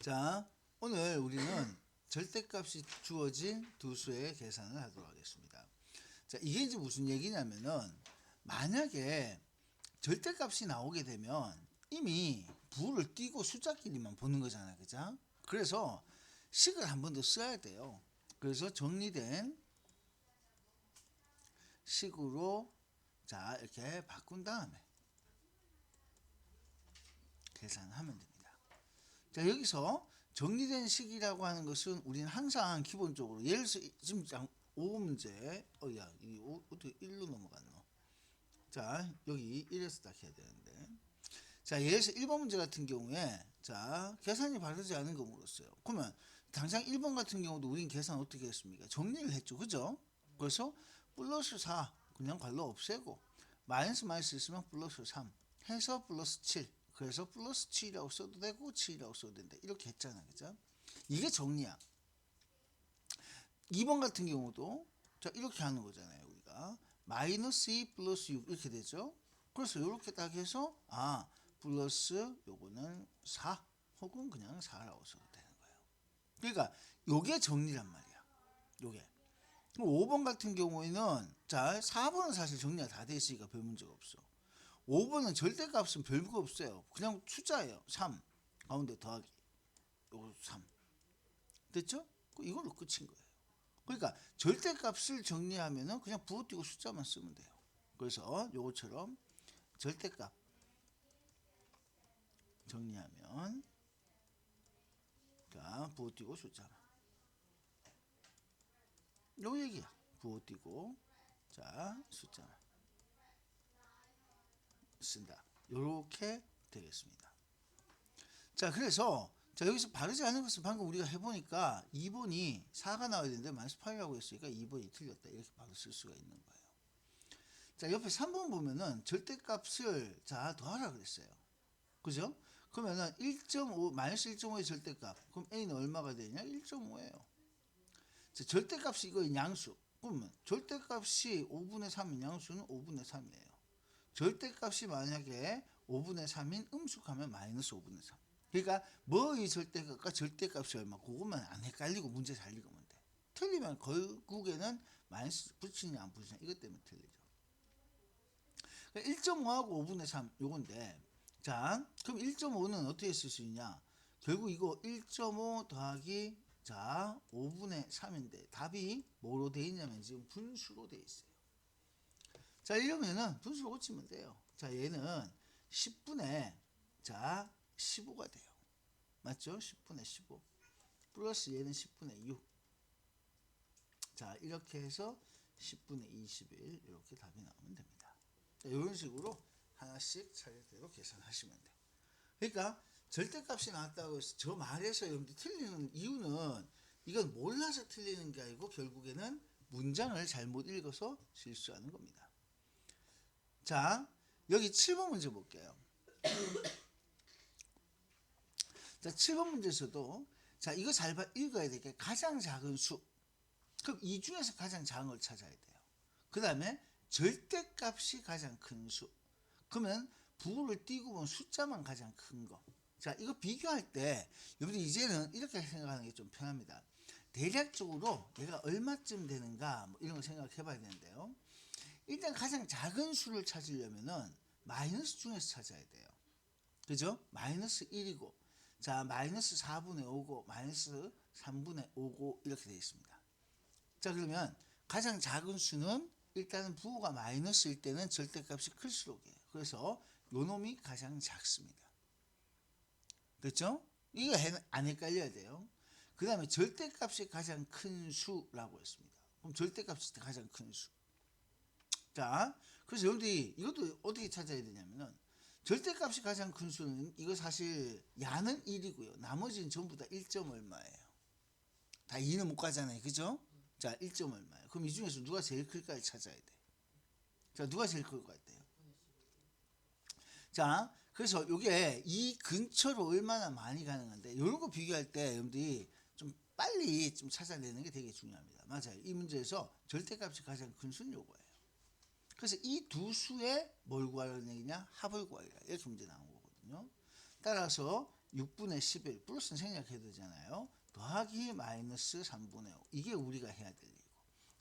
자, 오늘 우리는 절대값이 주어진 두 수의 계산을 하도록 하겠습니다. 자, 이게 이제 무슨 얘기냐면은 만약에 절대값이 나오게 되면 이미 부호를 띄고 숫자끼리만 보는 거잖아요. 그죠? 그래서 식을 한 번 더 써야 돼요. 그래서 정리된 식으로 자, 이렇게 바꾼 다음에 계산하면 됩니다. 자, 여기서 정리된 식이라고 하는 것은 우리는 항상 기본적으로 예를 들어서 지금 5문제 야, 이 어떻게 1로 넘어갔노? 자, 여기 1에서 딱 해야 되는데, 자, 예를 들어서 1번 문제 같은 경우에 자, 계산이 바르지 않은 거 물었어요. 그러면 당장 1번 같은 경우도 우린 계산 어떻게 했습니까? 정리를 했죠. 그죠? 그래서 플러스 4 그냥 괄호 없애고 마이너스 있으면 플러스 3 해서 플러스 7, 그래서 플러스 7이라고 써도 되고 7이라고 써도 된다. 이렇게 했잖아. 그죠? 이게 정리야. 2번 같은 경우도 자, 이렇게 하는 거잖아요. 우리가 마이너스 2 플러스 6 이렇게 되죠. 그래서 이렇게 딱 해서 플러스 요거는 4 혹은 그냥 4라고 써도 되는 거예요. 그러니까 요게 정리란 말이야. 요게. 5번 같은 경우에는 자, 4번은 사실 정리가 다 돼 있으니까 별 문제가 없어. 5번은 절대값은 별거 없어요. 그냥 숫자예요. 3 가운데 더하기 요거 3 됐죠? 이걸로 끝인 거예요. 그러니까 절대값을 정리하면은 그냥 부호 띄고 숫자만 쓰면 돼요. 그래서 요것처럼 절대값 정리하면 자, 부호 띄고 숫자만 요 얘기야. 부호 띄고 자, 숫자만 쓴다. 요렇게 되겠습니다. 자, 그래서 자, 여기서 바르지 않은 것은 방금 우리가 해보니까 2번이 4가 나와야 되는데 마이너스 8이라고 했으니까 2번이 틀렸다. 이렇게 바로 쓸 수가 있는 거예요. 자, 옆에 3번 보면은 절대값을 자, 더하라 그랬어요. 그죠? 그러면은 1.5 마이너스 1.5의 절대값. 그럼 a는 얼마가 되냐? 1.5예요. 자, 절대값이 이거 양수. 그러면 절대값이 5분의 3인 양수는 5분의 3이에요. 절대값이 만약에 5분의 3인 음수하면 마이너스 5분의 3. 그러니까 뭐의 절대값과 절대값이 얼마, 그것만 안 헷갈리고 문제 잘 읽으면 돼. 틀리면 결국에는 마이너스 붙이냐 안 붙이냐 이것 때문에 틀리죠. 1.5하고 5분의 3 요건데, 자, 그럼 1.5는 어떻게 쓸 수 있냐? 결국 이거 1.5 더하기 자 5분의 3인데 답이 뭐로 돼 있냐면 지금 분수로 돼 있어요. 자, 이러면은 분수로 고치면 돼요. 자, 얘는 10분의 자 15가 돼요. 맞죠? 10분의 15 플러스 얘는 10분의 6. 자, 이렇게 해서 10분의 21 이렇게 답이 나오면 됩니다. 자, 이런 식으로 하나씩 차례대로 계산하시면 돼요. 그러니까 절대값이 나왔다고 해서 저 말에서 여러분들 틀리는 이유는 이건 몰라서 틀리는 게 아니고 결국에는 문장을 잘못 읽어서 실수하는 겁니다. 자, 여기 7번 문제 볼게요. 자, 7번 문제에서도 자, 이거 잘 읽어야 되니까 가장 작은 수. 그럼 이 중에서 가장 작은 걸 찾아야 돼요. 그 다음에 절대값이 가장 큰 수. 그러면 부호를 띄고 보면 숫자만 가장 큰 거. 자, 이거 비교할 때 여러분들 이제는 이렇게 생각하는 게 좀 편합니다. 대략적으로 얘가 얼마쯤 되는가 뭐 이런 거 생각해 봐야 되는데요. 일단 가장 작은 수를 찾으려면은 마이너스 중에서 찾아야 돼요. 그죠? 마이너스 1이고 자, 마이너스 4분의 5고 마이너스 3분의 5고 이렇게 되어 있습니다. 자, 그러면 가장 작은 수는 일단은 부호가 마이너스일 때는 절대값이 클수록이에요. 그래서 요 놈이 가장 작습니다. 됐죠? 이거 안 헷갈려야 돼요. 그 다음에 절대값이 가장 큰 수라고 했습니다. 그럼 절대값이 가장 큰 수. 자, 그래서 여러분들이 이것도 어떻게 찾아야 되냐면은 절대값이 가장 큰 수는 이거 사실 야는 1이고요. 나머지는 전부 다 1점 얼마예요. 다 2는 못 가잖아요. 그죠? 자, 1점 얼마예요. 그럼 이 중에서 누가 제일 클까를 찾아야 돼. 자, 누가 제일 클 것 같아요? 자, 그래서 이게 이 근처로 얼마나 많이 가능한데 이런 거 비교할 때 여러분들이 좀 빨리 좀 찾아내는 게 되게 중요합니다. 맞아요. 이 문제에서 절대값이 가장 큰 수는 요거예요. 그래서 이 두 수의 뭘 구하라는 얘기냐? 합을 구하라. 이렇게 문제 나온 거거든요. 따라서 6분의 11 플러스는 생략해야 되잖아요. 더하기 마이너스 3분의 5 이게 우리가 해야 될 일이고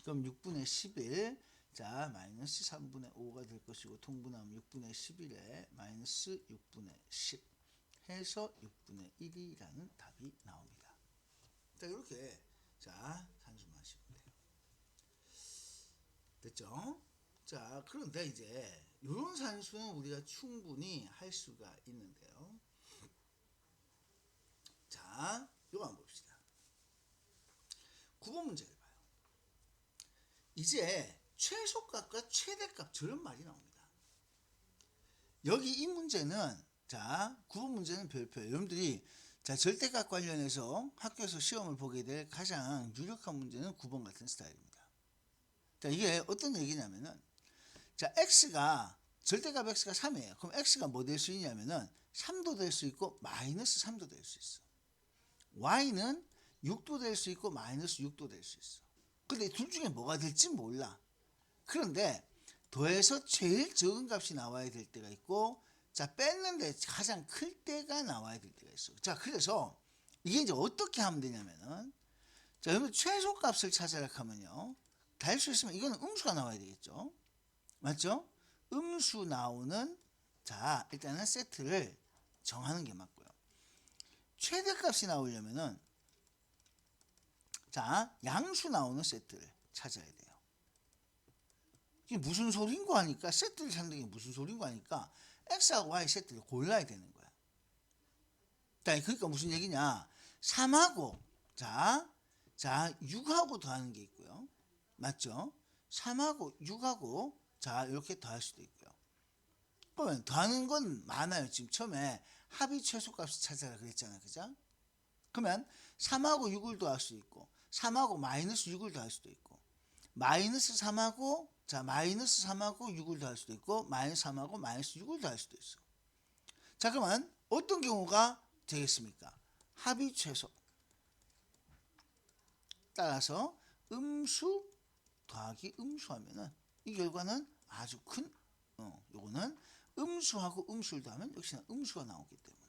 그럼 6분의 11 자 마이너스 3분의 5가 될 것이고 통분하면 6분의 11에 마이너스 6분의 10 해서 6분의 1이라는 답이 나옵니다. 자 이렇게 자 산수만 하시면 돼요. 됐죠? 자 그런데 이제 이런 산수는 우리가 충분히 할 수가 있는데요. 자 이거 한번 봅시다. 9번 문제를 봐요. 이제 최소값과 최대값 저런 말이 나옵니다. 여기 이 문제는 자 9번 문제는 별표 여러분들이 자 절대값 관련해서 학교에서 시험을 보게 될 가장 유력한 문제는 9번 같은 스타일입니다. 자 이게 어떤 얘기냐면은 자 x가 절대값 x가 3이에요. 그럼 x가 뭐 될 수 있냐면은 3도 될 수 있고 마이너스 3도 될 수 있어. y는 6도 될 수 있고 마이너스 6도 될 수 있어. 근데 둘 중에 뭐가 될지 몰라. 그런데 더해서 제일 적은 값이 나와야 될 때가 있고 자 뺐는데 가장 클 때가 나와야 될 때가 있어. 자 그래서 이게 이제 어떻게 하면 되냐면은 자 여러분 최소값을 찾아라 하면요 다 할 수 있으면 이거는 음수가 나와야 되겠죠. 맞죠? 음수 나오는 자 일단은 세트를 정하는 게 맞고요. 최대값이 나오려면은 자 양수 나오는 세트를 찾아야 돼요. 이게 무슨 소린가 하니까 세트를 찾는 게 무슨 소린가 하니까 x하고 y 세트를 골라야 되는 거야. 자 그러니까 무슨 얘기냐 3하고 자 6하고 더하는 게 있고요. 맞죠? 3하고 6하고 자 이렇게 더할 수도 있고요. 그러면 더하는 건 많아요. 지금 처음에 합의 최소값을 찾아라 그랬잖아요. 그죠? 그러면 3하고 6을 더할 수 있고 3하고 마이너스 6을 더할 수도 있고 마이너스 3하고 자 마이너스 3하고 6을 더할 수도 있고 마이너스 3하고 마이너스 6을 더할 수도 있어. 자 그러면 어떤 경우가 되겠습니까? 합의 최소 따라서 음수 더하기 음수하면은 이 결과는 아주 큰 요거는 음수하고 음수를 더하면 역시나 음수가 나오기 때문에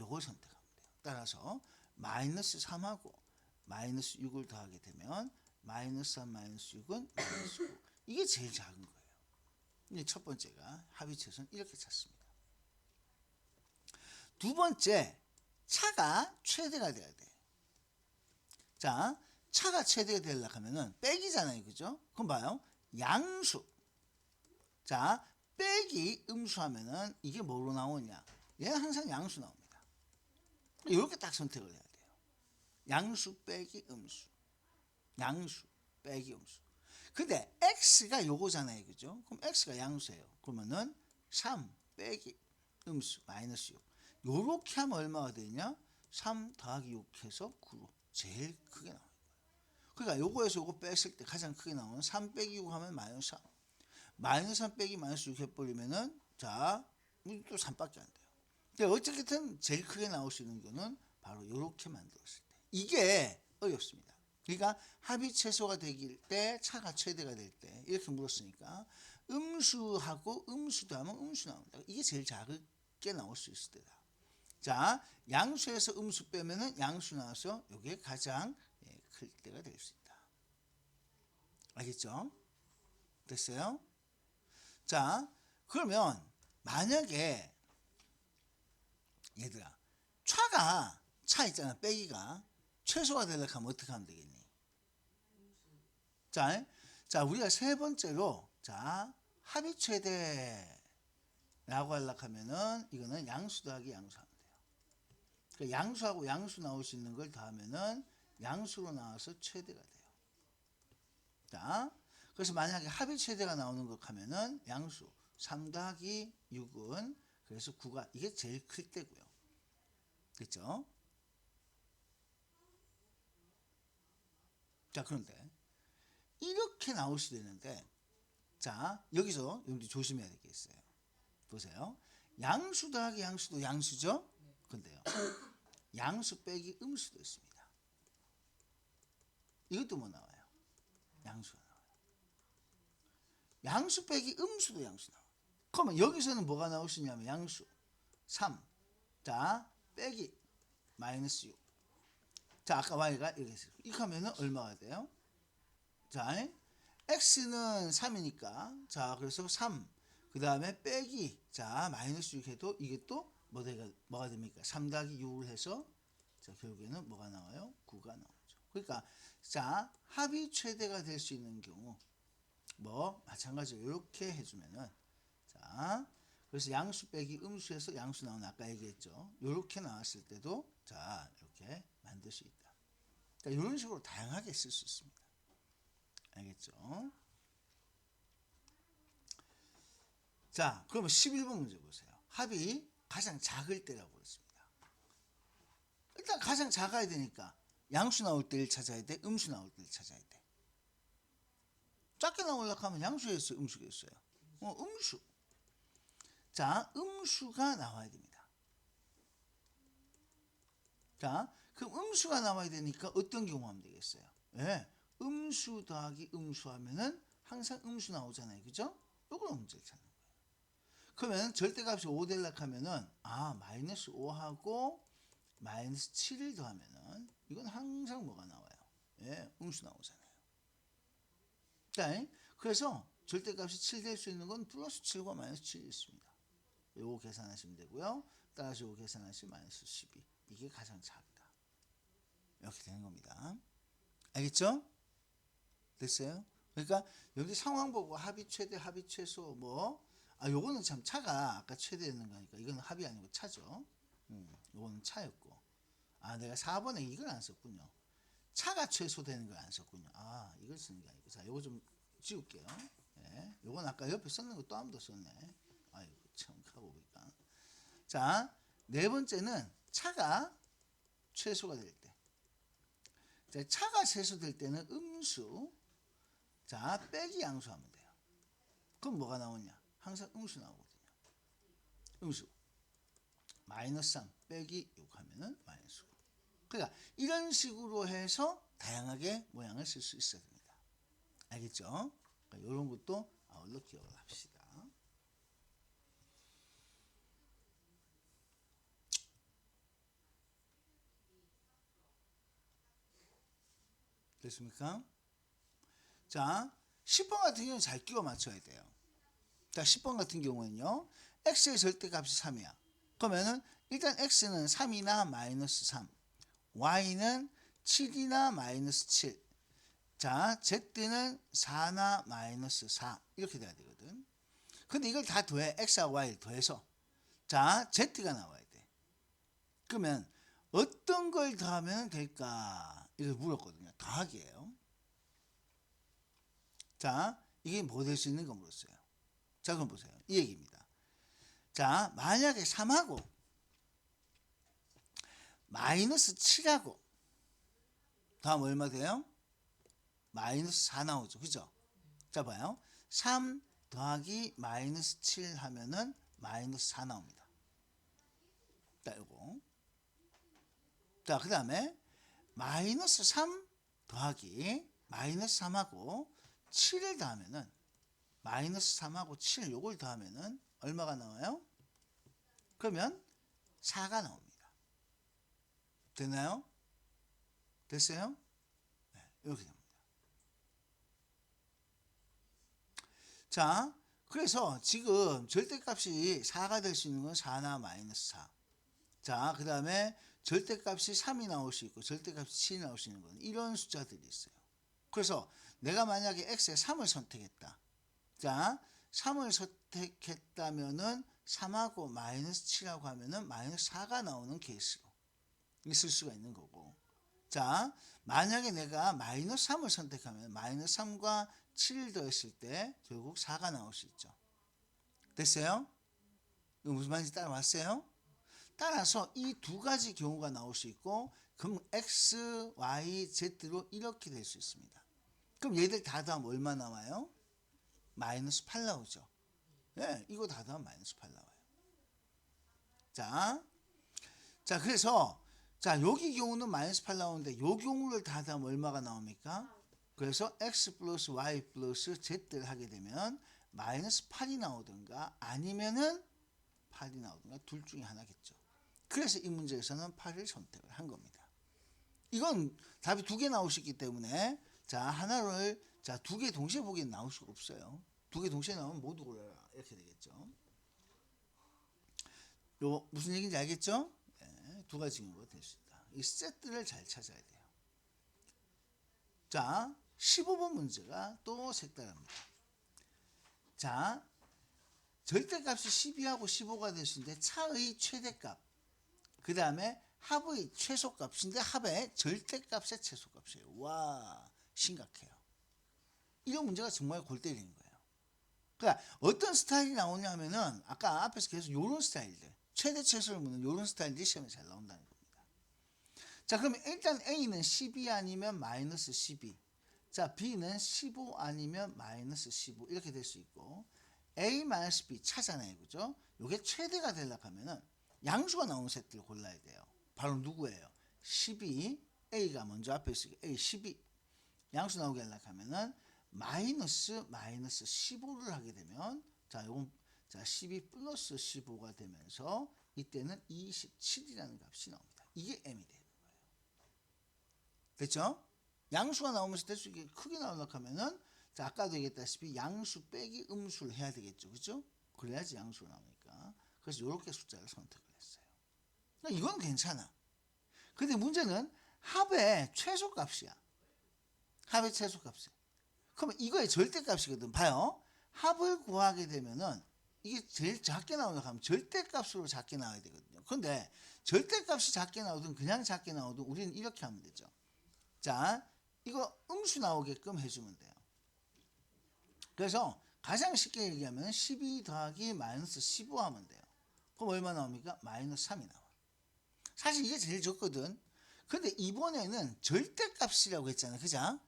요걸 선택하면 돼요. 따라서 마이너스 3하고 마이너스 6을 더하게 되면 마이너스 3 마이너스 6은 마이너스 9 이게 제일 작은 거예요. 이제 첫 번째가 합의 최소는 이렇게 찾습니다. 두 번째 차가 최대가 돼야 돼. 자 차가 최대가 되려고 하면은 빼기잖아요. 그죠? 그럼 봐요. 양수 자 빼기 음수하면은 이게 뭐로 나오냐 얘는 항상 양수 나옵니다. 이렇게 딱 선택을 해야 돼요. 양수 빼기 음수 양수 빼기 음수 근데 x가 요거잖아요. 그죠? 그럼 x가 양수예요. 그러면은 3 빼기 음수 마이너스 6 요렇게 하면 얼마가 되냐 3 더하기 6 해서 9로 제일 크게 나와요. 그러니까 요거에서 요거 뺐을 때 가장 크게 나오는 3 빼기 6 하면 마이너스 3 마이너스 3 빼기 마이너스 6 해버리면은 자 또 3밖에 안 돼요. 그러니까 어쨌든 제일 크게 나올 수 있는 거는 바로 요렇게 만들었을 때 이게 어렵습니다. 그러니까 합의 최소가 되길 때 차가 최대가 될 때 이렇게 물었으니까 음수하고 음수도 하면 음수 나온다. 이게 제일 작게 나올 수 있을 때다. 자 양수에서 음수 빼면은 양수 나와서 이게 가장 클 때가 될 수 있다. 알겠죠? 됐어요? 자 그러면 만약에 얘들아 차 있잖아 빼기가 최소가 되려고 하면 어떻게 하면 되겠니? 자 우리가 세 번째로 자 합의 최대라고 하려고 하면은 이거는 양수 더하기 양수 하면 돼요. 그러니까 양수하고 양수 나올 수 있는 걸 더하면은 양수로 나와서 최대가 돼요. 자 그래서 만약에 합의 최대가 나오는 것 하면은 양수 3 더하기 6은 그래서 9가 이게 제일 클 때고요. 그렇죠? 자 그런데 이렇게 나올 수도 있는데 자 여기서 여러분들 조심해야 될 게 있어요. 보세요. 양수 더하기 양수도 양수죠? 근데요 양수 빼기 음수도 있습니다. 이것도 뭐 나와요? 양수가 나와요. 양수 빼기 음수도 양수 나와요. 그러면 여기서는 뭐가 나올 수 있냐면 양수 3 자 빼기 마이너스 6. 자, 아까 y가 이렇게 했어요. 이렇게 하면은 얼마가 돼요? 자, x는 3이니까 자, 그래서 3. 그 다음에 빼기 자 마이너스 6 해도 이게 또 뭐가 됩니까? 3 더하기 6을 해서 자 결국에는 뭐가 나와요? 9가 나오죠. 그러니까 자 합이 최대가 될 수 있는 경우 뭐 마찬가지로 이렇게 해주면은 자 그래서 양수 빼기 음수에서 양수 나오는 아까 얘기했죠. 이렇게 나왔을 때도 자 이렇게 만들 수 있다. 그러니까 이런 식으로 다양하게 쓸 수 있습니다. 알겠죠? 자, 그러면 11번 문제 보세요. 합이 가장 작을 때라고 그랬습니다. 일단 가장 작아야 되니까 양수 나올 때를 찾아야 돼, 음수 나올 때를 찾아야 돼. 작게 나오려고 하면 양수겠어요, 음수겠어요? 음수. 자, 음수가 나와야 됩니다. 자, 그럼 음수가 나와야 되니까 어떤 경우 하면 되겠어요? 예, 음수 더하기 음수 하면은 항상 음수 나오잖아요. 그죠? 요거는 문제를 찾는 거예요. 그러면 절대값이 5 되려고 하면은 마이너스 5하고 마이너스 7을 더하면은 이건 항상 뭐가 나와요? 예, 음수 나오잖아요. 자, 그래서 절대값이 7 될 수 있는 건 플러스 7과 마이너스 7이 있습니다. 요거 계산하시면 되고요. 따라서 요거 계산하시면 마이너스 12. 이게 가장 작다. 이렇게 되는 겁니다. 알겠죠? 됐어요? 그러니까 여기 상황 보고 합이 최대, 합이 최소 요거는 참 차가 아까 최대되는 거니까 이건 합이 아니고 차죠. 요거는 차였고 내가 4번에 이걸 안 썼군요. 차가 최소되는 걸 안 썼군요. 이걸 쓰는 게 아니고 자 요거 좀 지울게요. 네, 요건 아까 옆에 썼는 거 또 한 번 더 썼네. 아이고 참 하고 보니까 자 네 번째는 차가 최소가 될 때. 자, 차가 최소될 때는 음수 자 빼기 양수하면 돼요. 그럼 뭐가 나오냐? 항상 음수 나오거든요. 음수 마이너스 3 빼기 6 하면은 마이너스 9. 그러니까 이런 식으로 해서 다양하게 모양을 쓸 수 있어야 됩니다. 알겠죠? 그러니까 이런 것도 아울러 기억을 합시다. 됐습니까? 자, 10번 같은 경우는 잘 끼워 맞춰야 돼요. 자, 10번 같은 경우는요. x의 절대값이 3이야. 그러면은 일단 x는 3이나 마이너스 3, y는 7이나 마이너스 7, 자, z는 4나 마이너스 4 이렇게 돼야 되거든. 근데 이걸 다 더해, x와 y를 더해서 자, z가 나와야 돼. 그러면 어떤 걸 더하면 될까? 이걸 물었거든요. 더하기예요. 자, 이게 뭐 될 수 있는 거 물었어요. 자, 그럼 보세요. 이 얘기입니다. 자, 만약에 3하고 마이너스 7하고 다음 얼마 돼요? 마이너스 4 나오죠. 그죠? 자, 봐요. 3 더하기 마이너스 7 하면은 마이너스 4 나옵니다. 자, 요거. 자, 그 다음에 마이너스 3 더하기 마이너스 3하고 7을 더하면은 마이너스 3하고 7 요걸 더하면은 얼마가 나와요? 그러면 4가 나옵니다. 됐나요? 됐어요? 네, 이렇게 됩니다. 자, 그래서 지금 절대값이 4가 될 수 있는 건 4나 마이너스 4. 자, 그 다음에 절대값이 3이 나올 수 있고 절대값이 7이 나올 수 있는 건 이런 숫자들이 있어요. 그래서 내가 만약에 x에 3을 선택했다. 자, 3을 선택했다면은 3하고 마이너스 7하고 하면은 마이너스 4가 나오는 케이스로 있을 수가 있는 거고. 자, 만약에 내가 마이너스 3을 선택하면 마이너스 3과 7을 더했을 때 결국 4가 나올 수 있죠. 됐어요? 이거 무슨 말인지 따라왔어요? 따라서 이 두 가지 경우가 나올 수 있고 그럼 x, y, z로 이렇게 될 수 있습니다. 그럼 얘들 다 더하면 얼마 나와요? 마이너스 8 나오죠. 네, 이거 다 더하면 마이너스 8 나와요. 자, 그래서 자 여기 경우는 마이너스 8 나오는데 요 경우를 다 더하면 얼마가 나옵니까? 그래서 x 플러스 y 플러스 z를 하게 되면 마이너스 8이 나오든가 아니면은 8이 나오든가 둘 중에 하나겠죠. 그래서 이 문제에서는 8을 선택을 한 겁니다. 이건 답이 2개 나올 수 있기 때문에 자 하나를 자 2개 동시에 보기엔 나올 수가 없어요. 2개 동시에 나오면 모두 골라라 이렇게 되겠죠. 요 무슨 얘기인지 알겠죠? 네, 2가지로 될 수 있다. 이 세트를 잘 찾아야 돼요. 자 15번 문제가 또 색다릅니다. 자 절대값이 12하고 15가 될 수 있는데 차의 최대값 그 다음에 합의 최소값인데 합의 절대값의 최소값이에요. 와 심각해요. 이런 문제가 정말 골 때리는 거예요. 그러니까 어떤 스타일이 나오냐면은 아까 앞에서 계속 이런 스타일들 최대 최소를 묻는 이런 스타일들이 시험에 잘 나온다는 겁니다. 자 그러면 일단 A는 12 아니면 마이너스 12 자 B는 15 아니면 마이너스 15 이렇게 될 수 있고 A-B 차잖아요. 그죠? 이게 최대가 되려고 하면은 양수가 나오는 세트를 골라야 돼요. 바로 누구예요? 12 A가 먼저 앞에 있으니까 A 12 양수 나오게 하려고 하면은 마이너스 15를 하게 되면 자 요건 자 12 플러스 15가 되면서 이때는 27이라는 값이 나옵니다. 이게 M이 되는 거예요. 됐죠? 양수가 나오면서 대수 이게 크게 나오려고 하면은 자 아까도 얘기했다시피 양수 빼기 음수를 해야 되겠죠. 그죠? 그래야지 양수가 나오니까. 그래서 이렇게 숫자를 선택을 했어요. 그러니까 이건 괜찮아. 근데 문제는 합의 최소값이야. 합의 최소값이야. 그러면 이거의 절대값이거든. 봐요. 합을 구하게 되면은 이게 제일 작게 나오려고 하면 절대값으로 작게 나와야 되거든요. 그런데 절대값이 작게 나오든 그냥 작게 나오든 우리는 이렇게 하면 되죠. 자, 이거 음수 나오게끔 해주면 돼요. 그래서 가장 쉽게 얘기하면 12 더하기 마이너스 15 하면 돼요. 그럼 얼마 나옵니까? 마이너스 3이 나와. 사실 이게 제일 적거든. 근데 이번에는 절대값이라고 했잖아요. 그죠?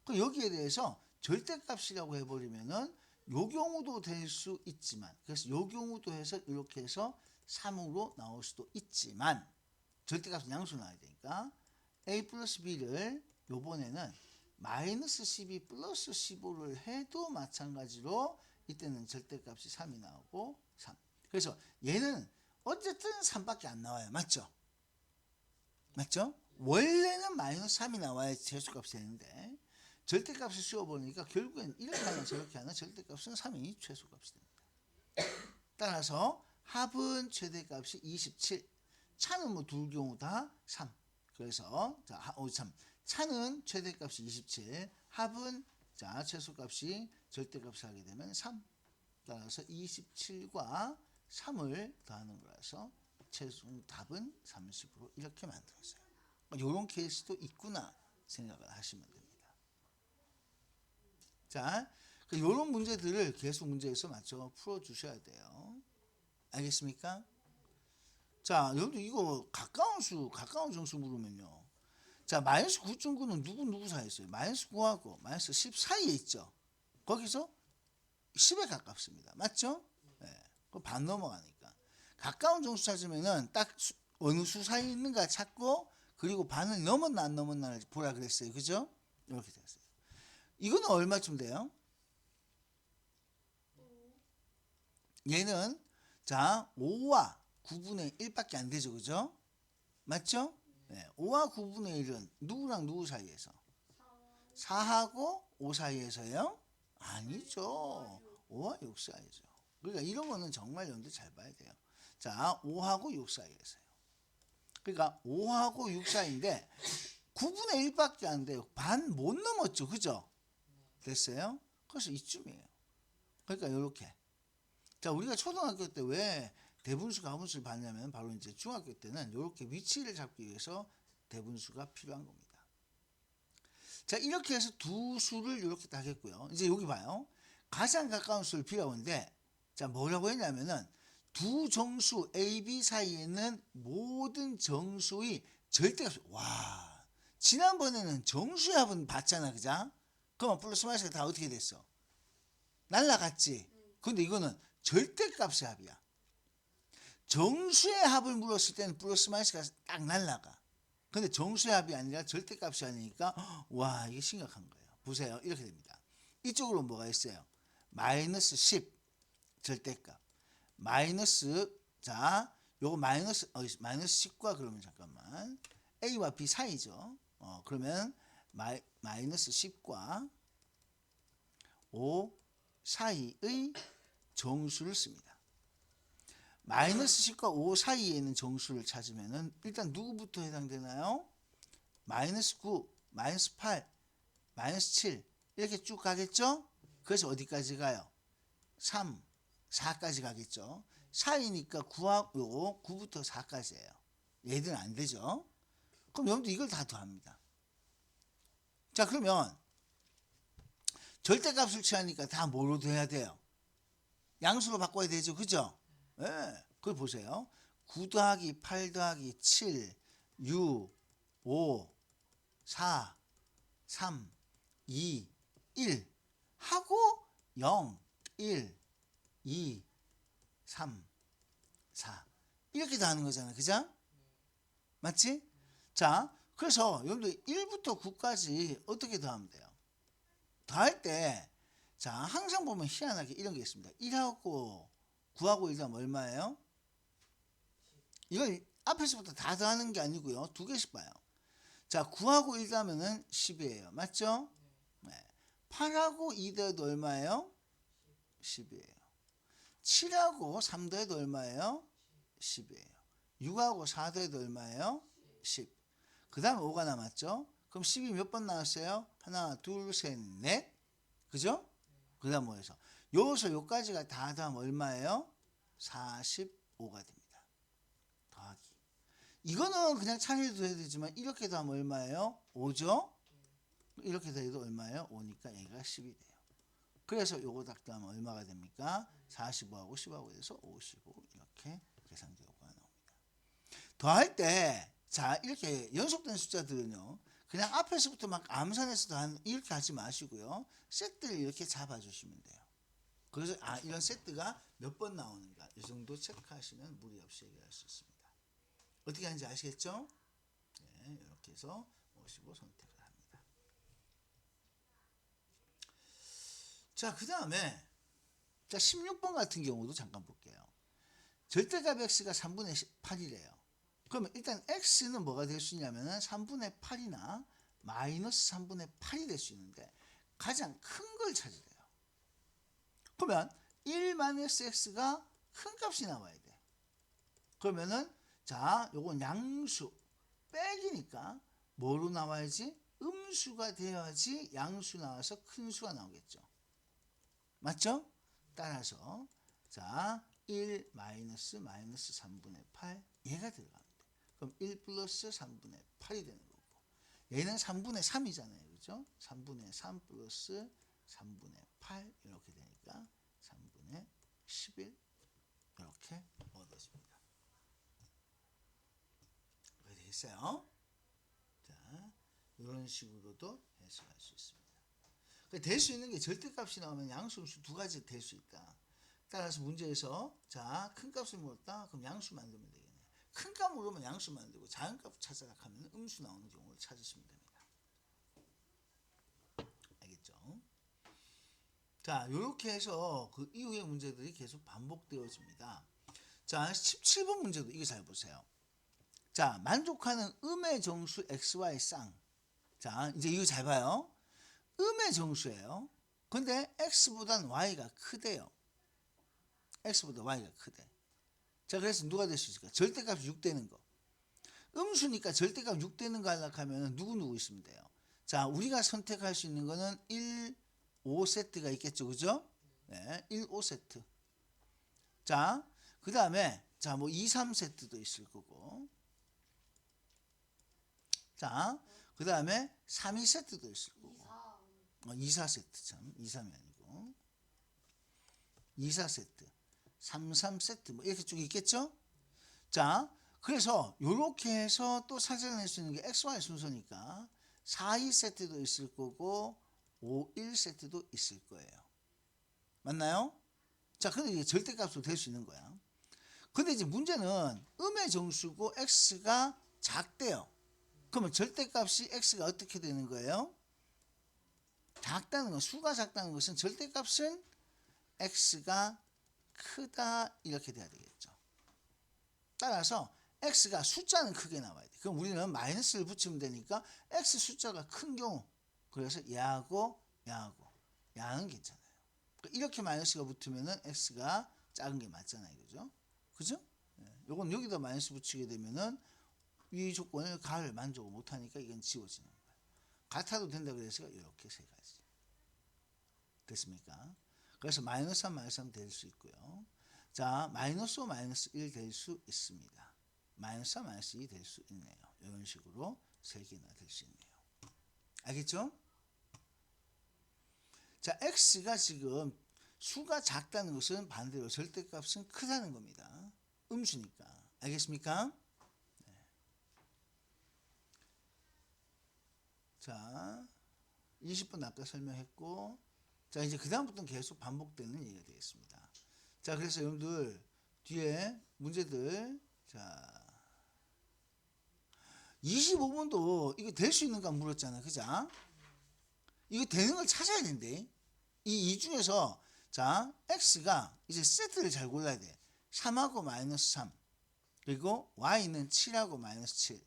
그럼 여기에 대해서 절대값이라고 해버리면은 요 경우도 될 수 있지만 그래서 요 경우도 해서 이렇게 해서 3으로 나올 수도 있지만 절대값은 양수 나와야 되니까 A 플러스 B를 요번에는 마이너스 12 플러스 15를 해도 마찬가지로 이때는 절대값이 3이 나오고 3. 그래서 얘는 어쨌든 3밖에 안 나와요. 맞죠? 맞죠? 원래는 마이너스 3이 나와야 최소값이 되는데 절대값을 씌워버리니까 결국엔 이렇게 하나 저렇게 하나 절대값은 3이 최소값이 됩니다. 따라서 합은 최대값이 27 차는 뭐 둘 경우 다 3 그래서 자 3 차는 최대값이 27 합은 자 최소값이 절대값을 하게 되면 3 따라서 27과 3을 더하는 거라서 최소 답은 30으로 이렇게 만들었어요. 이런 케이스도 있구나 생각을 하시면 됩니다. 자, 이런 문제들을 계속 문제에서 맞춰 풀어주셔야 돼요. 알겠습니까? 자, 여러분들 이거 가까운 정수 물으면요. 자, 마이너스 9.9는 누구 사이에 있어요? 마이너스 9하고 마이너스 10 사이에 있죠. 거기서 10에 가깝습니다. 맞죠? 네. 반 넘어가니까. 가까운 정수 찾으면은 딱 어느 수 사이에 있는가 찾고 그리고 반을 넘었나 안 넘었나를 보라 그랬어요. 그죠? 이렇게 됐어요. 이거는 얼마쯤 돼요? 얘는 자 5와 9분의 1밖에 안 되죠. 그죠? 맞죠? 네. 5와 9분의 1은 누구랑 누구 사이에서? 4하고 5 사이에서요? 아니죠. 5와 6 사이죠. 그러니까 이런 거는 정말 여러분들 잘 봐야 돼요. 자 5하고 6 사이에서요. 그러니까 5하고 6 사이인데 9분의 1밖에 안 돼요. 반 못 넘었죠. 그죠? 됐어요? 그래서 이쯤이에요. 그러니까 이렇게. 자, 우리가 초등학교 때 왜 대분수, 가분수를 봤냐면 바로 이제 중학교 때는 이렇게 위치를 잡기 위해서 대분수가 필요한 겁니다. 자, 이렇게 해서 두 수를 이렇게 딱 했고요. 이제 여기 봐요. 가장 가까운 수를 비워오는데 자, 뭐라고 했냐면은 두 정수 A, B 사이에 있는 모든 정수의 절대값. 와, 지난번에는 정수의 합은 봤잖아. 그죠? 그러면 플러스 마이너스가 다 어떻게 됐어? 날라갔지. 근데 이거는 절대값의 합이야. 정수의 합을 물었을 때는 플러스 마이너스가 딱 날라가. 근데 정수의 합이 아니라 절대값이 아니니까 와 이게 심각한 거예요. 보세요. 이렇게 됩니다. 이쪽으로 뭐가 있어요? 마이너스 10 절대값. 마이너스 자 요거 마이너스 10과 그러면 잠깐만 A와 B 사이죠. 그러면 마이너스 10과 5 사이의 정수를 씁니다. 마이너스 10과 5 사이에 있는 정수를 찾으면은 일단 누구부터 해당되나요? 마이너스 9, 마이너스 8, 마이너스 7 이렇게 쭉 가겠죠? 그래서 어디까지 가요? 3, 4까지 가겠죠? 4이니까 9하고 9부터 4까지예요. 얘들은 안 되죠? 그럼 여러분들 이걸 다 더합니다. 자, 그러면 절대값을 취하니까 다 뭐로 더해야 돼요? 양수로 바꿔야 되죠. 그죠? 예. 네. 그걸 보세요. 9 더하기 8 더하기 7, 6, 5, 4, 3, 2, 1 하고 0, 1, 2, 3, 4 이렇게 더하는 거잖아요. 그죠? 맞지? 자, 그래서 여러분들 1부터 9까지 어떻게 더하면 돼요? 더할 때, 자, 항상 보면 희한하게 이런 게 있습니다. 1하고 9하고 1 더하면 얼마예요? 이걸 앞에서부터 다 더하는 게 아니고요. 두 개씩 봐요. 자, 9하고 1 더하면은 10이에요. 맞죠? 네. 8하고 2 더해도 얼마예요? 10이에요. 7하고 3 더해도 얼마예요? 10이에요. 6하고 4 더해도 얼마예요? 10. 그 다음에 5가 남았죠? 그럼 10이 몇 번 나왔어요? 하나, 둘, 셋, 넷. 그죠? 그 다음 뭐해서 요서 요까지가 다 더하면 얼마예요? 45가 됩니다. 더하기. 이거는 그냥 차례도 해야 되지만 이렇게 더하면 얼마예요? 5죠? 이렇게 더해도 얼마예요? 5니까 얘가 10이 돼요. 그래서 요거 딱 더하면 얼마가 됩니까? 45하고 10하고 해서 55 이렇게 계산되고가 나옵니다. 더할 때 자, 이렇게 연속된 숫자들은요. 그냥 앞에서부터 막 암산해서 더하는 이렇게 하지 마시고요. 세트를 이렇게 잡아주시면 돼요. 그래서 이런 세트가 몇 번 나오는가 이 정도 체크하시면 무리 없이 해결할 수 있습니다. 어떻게 하는지 아시겠죠? 네, 이렇게 해서 55 선택을 합니다. 자, 그 다음에 자 16번 같은 경우도 잠깐 볼게요. 절대값 x가 3분의 8이래요. 그러면 일단 x는 뭐가 될 수 있냐면 3분의 8이나 마이너스 3분의 8이 될 수 있는데 가장 큰 걸 찾으래요. 그러면 1 마이너스 x가 큰 값이 나와야 돼. 그러면은 자, 요건 양수 빼기니까 뭐로 나와야지? 음수가 되어야지 양수 나와서 큰 수가 나오겠죠. 맞죠? 따라서 자, 1 마이너스 3분의 8 얘가 들어갑니다. 그럼 1 플러스 3분의 8이 되는 거고 얘는 3분의 3이잖아요. 그죠? 3분의 3 플러스 3분의 8 이렇게 되니까 3분의 11 이렇게 얻어집니다. 이렇게 되겠어요? 자, 이런 식으로도 해석할 수 있습니다. 될 수 있는 게 절대값이 나오면 양수, 음수 두 가지 될 수 있다. 따라서 문제에서 자, 큰 값을 물었다. 그럼 양수 만들면 되겠네요. 큰 값 물으면 양수 만들고 작은 값 찾아라 하면 음수 나오는 경우를 찾으시면 됩니다. 알겠죠? 자, 이렇게 해서 그 이후의 문제들이 계속 반복되어집니다. 자, 17번 문제도 이거 잘 보세요. 자, 만족하는 음의 정수 xy 쌍. 자, 이제 이거 잘 봐요. 음의 정수예요. 근데 x보다는 y가 크대요. x보다 y가 크대. 자, 그래서 누가 될 수 있을까? 절대값이 6 되는 거. 음수니까 절대값 6 되는 거 하려고 하면 누구 있으면 돼요? 자, 우리가 선택할 수 있는 거는 1, 5세트가 있겠죠. 그죠? 네, 1, 5세트. 자, 그 다음에 자, 뭐 2, 3세트도 있을 거고. 자, 그 다음에 3, 2세트도 있을 거고. 2, 4세트 참. 2, 3이 아니고. 2, 4세트. 3, 3세트 뭐 이렇게 쭉 있겠죠? 자, 그래서 이렇게 해서 또 찾아낼 수 있는 게 XY 순서니까 4, 2세트도 있을 거고 5, 1세트도 있을 거예요. 맞나요? 자, 근데 이게 절대값으로 될 수 있는 거야. 근데 이제 문제는 음의 정수고 X가 작대요. 그러면 절대값이 X가 어떻게 되는 거예요? 작다는 건, 수가 작다는 것은 절대값은 X가 크다 이렇게 돼야 되겠죠. 따라서 x가 숫자는 크게 나와야 돼. 그럼 우리는 마이너스를 붙이면 되니까 x 숫자가 큰 경우, 그래서 야하고 야는 괜찮아요. 이렇게 마이너스가 붙으면은 x가 작은 게 맞잖아요. 그죠? 그죠? 요건 여기다 마이너스 붙이게 되면은 이 조건을 가를 만족을 못하니까 이건 지워지는 거예요. 같아도 된다 그래서 이렇게 세 가지. 됐습니까? 그래서 마이너스 3, 마이너스 3 될 수 있고요. 자, 마이너스 5, 마이너스 1 될 수 있습니다. 마이너스 4, 마이너스 2 될 수 있네요. 이런 식으로 세 개나 될 수 있네요. 알겠죠? 자, x가 지금 수가 작다는 것은 반대로 절대값은 크다는 겁니다. 음수니까. 알겠습니까? 네. 자, 20분 아까 설명했고, 자, 이제 그 다음부터는 계속 반복되는 얘기가 되겠습니다. 자, 그래서 여러분들 뒤에 문제들, 자, 25번도 이거 될 수 있는가 물었잖아. 그죠? 이거 되는 걸 찾아야 된대. 이 중에서 자, x가 이제 세트를 잘 골라야 돼. 3하고 마이너스 3. 그리고 y는 7하고 마이너스 7.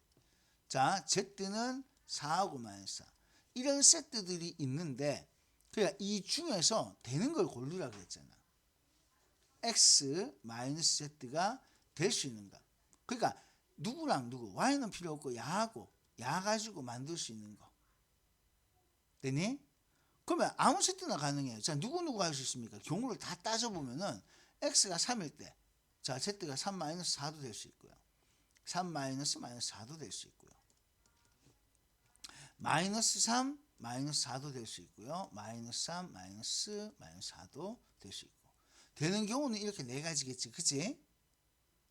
자, z는 4하고 마이너스 4. 이런 세트들이 있는데, 그러니까 이 중에서 되는 걸 고르라 그랬잖아. x 마이너스 z가 될 수 있는가. 그러니까 누구랑 누구, y는 필요 없고 야하고 야 가지고 만들 수 있는 거. 되니? 그러면 아무 세트나 가능해요. 자, 누구 할 수 있습니까? 경우를 다 따져보면은 x가 3일 때, 자, z가 3 마이너스 4도 될 수 있고요. 3 마이너스 4도 될 수 있고요. 마이너스 3 마이너스 4도 될 수 있고요. 마이너스 3 마이너스 4도 될 수 있고. 되는 경우는 이렇게 네 가지겠지. 그치?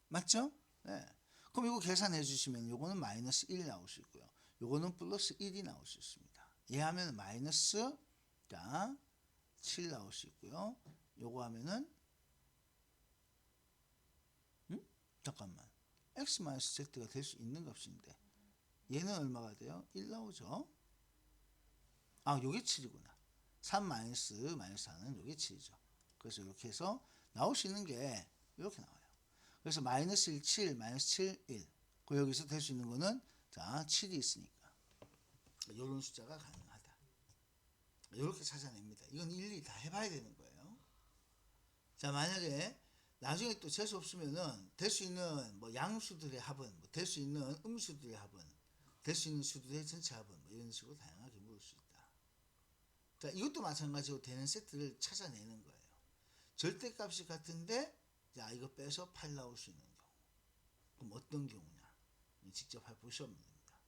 맞죠? 네. 그럼 이거 계산해 주시면 요거는 마이너스 1 나올 수 있고요. 요거는 플러스 1이 나올 수 있습니다. 얘하면 마이너스 7 나올 수 있고요. 요거 하면은 잠깐만. x 마이너스 z가 될 수 있는 값인데 얘는 얼마가 돼요? 1 나오죠. 아, 요게 7이구나. 3 마이너스 4는 요게 7이죠. 그래서 이렇게 해서 나올 수 있는 게 이렇게 나와요. 그래서 마이너스 1, 7, 마이너스 7, 1. 그 여기서 될 수 있는 거는 자, 7이 있으니까 이런 숫자가 가능하다. 이렇게 찾아냅니다. 이건 일일이 다 해봐야 되는 거예요. 자, 만약에 나중에 또 재수 없으면은 될 수 있는 뭐 양수들의 합은, 뭐 될 수 있는 음수들의 합은, 될 수 있는 수들의 전체 합은 뭐 이런 식으로 다양하게 물을 수 있다. 자, 이것도 마찬가지로 되는 세트를 찾아내는 거예요. 절대값이 같은데 자, 이거 빼서 8 나올 수 있는 경우. 그럼 어떤 경우냐? 직접 해보시면 됩니다.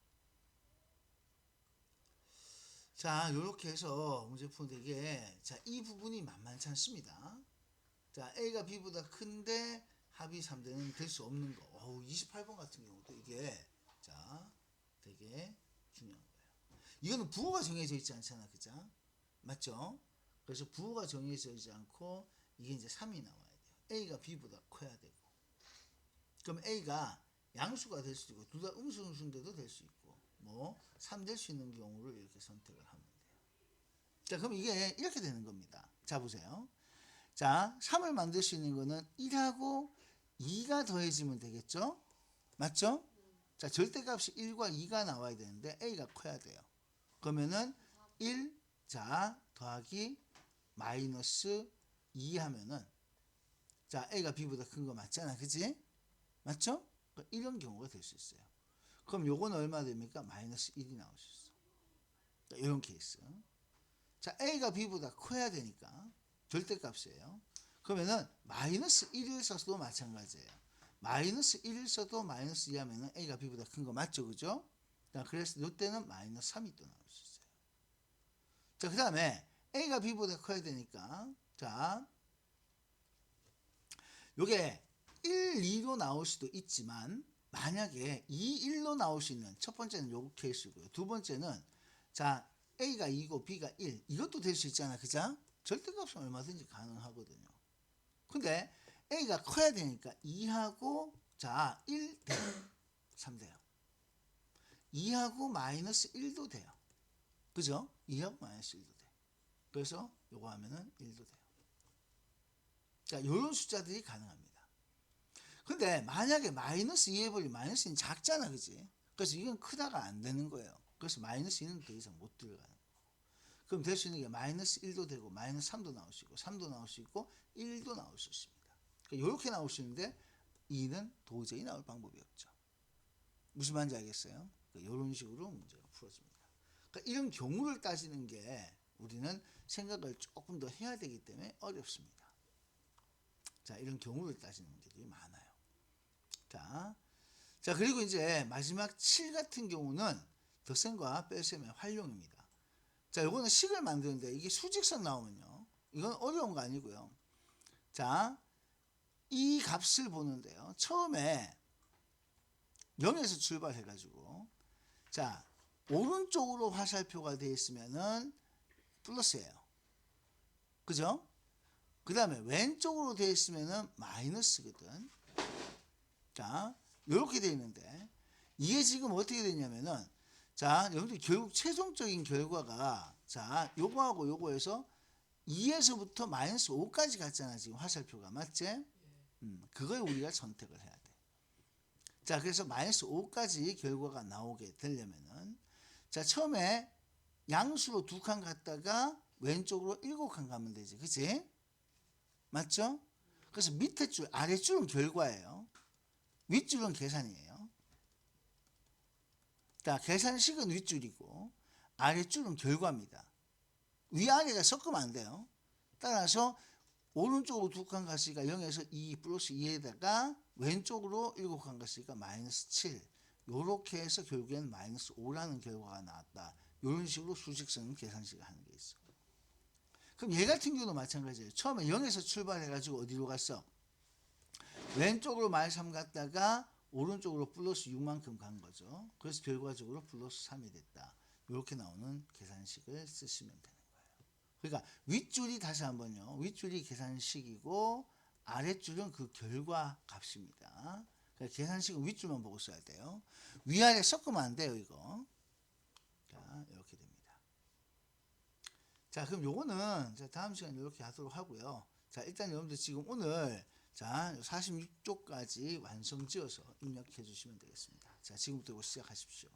자, 이렇게 해서 문제 푸는데 이게 자, 이 부분이 만만치 않습니다. 자, A가 B보다 큰데 합이 3대는 될 수 없는 거. 28번 같은 경우도 이게 자, 되게 중요한 거예요. 이거는 부호가 정해져 있지 않잖아. 그죠? 맞죠? 그래서 부호가 정해져 있지 않고 이게 이제 3이 나와야 돼요. A가 B보다 커야 되고. 그럼 A가 양수가 될 수도 있고 둘 다 음수인데도 될 수 있고 뭐 3 될 수 있는 경우를 이렇게 선택을 하면 돼요. 자, 그럼 이게 이렇게 되는 겁니다. 자, 보세요. 자, 3을 만들 수 있는 거는 1하고 2가 더해지면 되겠죠? 맞죠? 자, 절대값이 1과 2가 나와야 되는데 A가 커야 돼요. 그러면은 1, 자, 더하기 마이너스 2 하면은 자, A가 B보다 큰 거 맞잖아. 그치? 맞죠? 이런 경우가 될 수 있어요. 그럼 요거는 얼마 됩니까? 마이너스 1이 나올 수 있어. 자, 이런 케이스. 자, A가 B보다 커야 되니까 절대값이에요. 그러면은 마이너스 1을 써도 마찬가지예요. 마이너스 1을 써도 마이너스 2 하면은 A가 B보다 큰 거 맞죠? 그죠? 자, 그래서 이때는 마이너스 3이 또 나올 수 있어요. 자, 그 다음에 A가 B보다 커야 되니까 자, 요게 1, 2로 나올 수도 있지만 만약에 2, 1로 나올 수 있는 첫 번째는 요 케이스고요. 두 번째는 자, A가 2고 B가 1 이것도 될 수 있잖아. 그죠? 절대값은 얼마든지 가능하거든요. 근데 A가 커야 되니까 2하고 자, 1 돼요. 3 돼요. 2하고 마이너스 1도 돼요. 그죠? 2하고 마이너스 1도 돼. 그래서 요거 하면은 1도 돼요. 자, 요런 숫자들이 가능합니다. 근데 만약에 마이너스 2 해버리면 마이너스 2는 작잖아, 그지? 그래서 이건 크다가 안 되는 거예요. 그래서 마이너스 2는 더 이상 못 들어가는 거예요. 그럼 될 수 있는 게 마이너스 1도 되고 마이너스 3도 나올 수 있고 3도 나올 수 있고 1도 나올 수 있습니다. 그러니까 이렇게 나올 수 있는데 2는 도저히 나올 방법이 없죠. 무슨 말인지 알겠어요? 이런 식으로 문제가 풀어집니다. 그러니까 이런 경우를 따지는 게 우리는 생각을 조금 더 해야 되기 때문에 어렵습니다. 자, 이런 경우를 따지는 문제들이 많아요. 자, 그리고 이제 마지막 7 같은 경우는 덧셈과 뺄셈의 활용입니다. 자, 요거는 식을 만드는데 이게 수직선 나오면요. 이건 어려운 거 아니고요. 자, 이 값을 보는데요. 처음에 0에서 출발해가지고, 자, 오른쪽으로 화살표가 되어 있으면은 플러스예요. 그죠? 그 다음에 왼쪽으로 되어 있으면은 마이너스거든. 자, 이렇게 되어 있는데, 이게 지금 어떻게 되냐면은, 자, 여러분들 결국 최종적인 결과가, 자, 요거하고 요거에서 2에서부터 마이너스 5까지 갔잖아, 지금 화살표가. 맞지? 그걸 우리가 선택을 해야 돼. 자, 그래서 마이너스 5까지 결과가 나오게 되려면은, 자, 처음에 양수로 2칸 갔다가 왼쪽으로 7칸 가면 되지. 그치? 맞죠? 그래서 밑에 줄, 아래 줄은 결과예요. 윗줄은 계산이에요. 자, 계산식은 윗줄이고, 아래줄은 결과입니다. 위아래가 섞으면 안 돼요. 따라서, 오른쪽으로 2칸 갔으니까 0에서 2 플러스 2에다가 왼쪽으로 7칸 갔으니까 마이너스 7. 요렇게 해서 결국엔 마이너스 5라는 결과가 나왔다. 이런 식으로 수직선 계산식을 하는 게 있어. 그럼 얘 같은 경우도 마찬가지예요. 처음에 0에서 출발해가지고 어디로 갔어? 왼쪽으로 마이너스 3 갔다가 오른쪽으로 플러스 6만큼 간 거죠. 그래서 결과적으로 플러스 3이 됐다. 이렇게 나오는 계산식을 쓰시면 되는 거예요. 그러니까 윗줄이 다시 한번요. 윗줄이 계산식이고 아랫줄은 그 결과 값입니다. 그러니까 계산식은 윗줄만 보고 써야 돼요. 위아래 섞으면 안 돼요, 이거. 자, 이렇게 됩니다. 자, 그럼 요거는 다음 시간에 이렇게 하도록 하고요. 자, 일단 여러분들 지금 오늘 자, 46쪽까지 완성 지어서 입력해 주시면 되겠습니다. 자, 지금부터 시작하십시오.